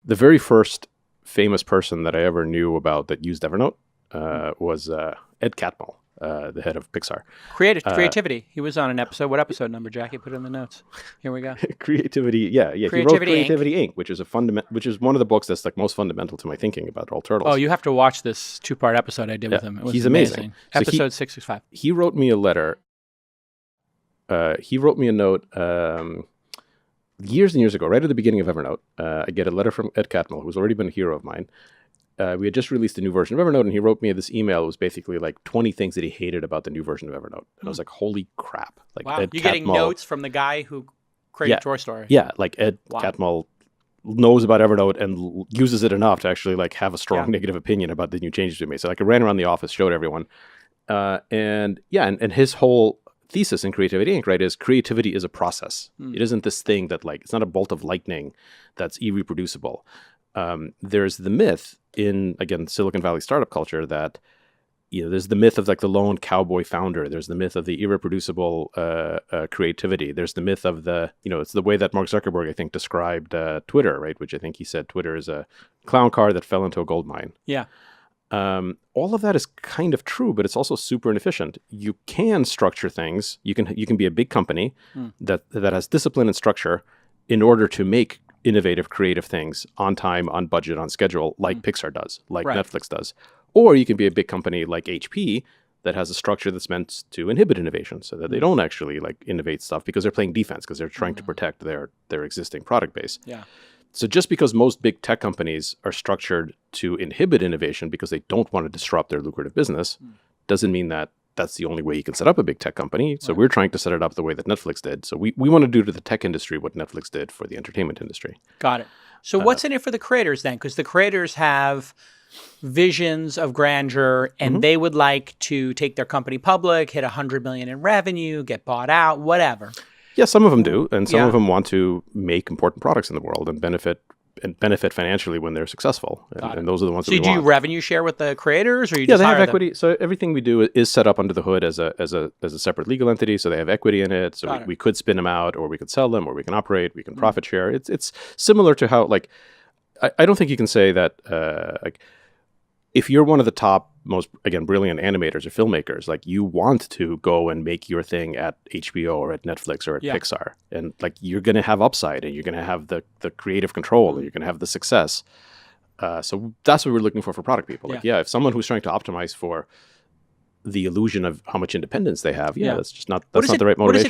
the very first famous person that I ever knew about that used Evernote was Ed Catmull, the head of Pixar. Creativity. He was on an episode. What episode number, Jackie? Put it in the notes. Here we go. Creativity. Yeah. He wrote Creativity Inc., which is one of the books that's like most fundamental to my thinking about all turtles. Oh, you have to watch this 2-part episode I did with him. It was he's amazing. Episode 665. He wrote me a letter. He wrote me a note years and years ago, right at the beginning of Evernote. I get a letter from Ed Catmull, who's already been a hero of mine. We had just released a new version of Evernote, and he wrote me this email. It was basically like 20 things that he hated about the new version of Evernote. And I was like, holy crap. Like, wow. Ed You're Catmull, getting notes from the guy who created Toy Story. Yeah, like Ed Catmull knows about Evernote and uses it enough to actually like have a strong negative opinion about the new changes we made. So like I ran around the office, showed everyone. And his whole thesis in Creativity Inc., right, is creativity is a process. It isn't this thing that like, it's not a bolt of lightning that's irreproducible. There's the myth in, again, Silicon Valley startup culture that, there's the myth of like the lone cowboy founder. There's the myth of the irreproducible creativity. There's the myth of the, it's the way that Mark Zuckerberg, I think, described Twitter, right? Which I think he said Twitter is a clown car that fell into a gold mine. Yeah. All of that is kind of true, but it's also super inefficient. You can structure things. You can be a big company that has discipline and structure in order to make innovative, creative things on time, on budget, on schedule, like Pixar does, like Netflix does. Or you can be a big company like HP that has a structure that's meant to inhibit innovation so that they don't actually like innovate stuff because they're playing defense, because they're trying to protect their existing product base. Yeah. So just because most big tech companies are structured to inhibit innovation because they don't want to disrupt their lucrative business doesn't mean that that's the only way you can set up a big tech company. So we're trying to set it up the way that Netflix did. So we want to do to the tech industry what Netflix did for the entertainment industry. Got it. So what's in it for the creators then? Because the creators have visions of grandeur and they would like to take their company public, hit 100 million in revenue, get bought out, whatever. Yeah, some of them do, and some of them want to make important products in the world and benefit financially when they're successful. And those are the ones that we want. So do you revenue share with the creators, or you just hire they have them? equity. So everything we do is set up under the hood as a separate legal entity. So they have equity in it. So we could spin them out, or we could sell them, or we can operate. We can profit share. It's similar to how like I don't think you can say that like if you're one of the top most, again, brilliant animators or filmmakers, like you want to go and make your thing at HBO or at Netflix or at Pixar. And like you're going to have upside and you're going to have the creative control and you're going to have the success. So that's what we're looking for product people. Like, if someone who's trying to optimize for the illusion of how much independence they have, that's just not, the right motivation.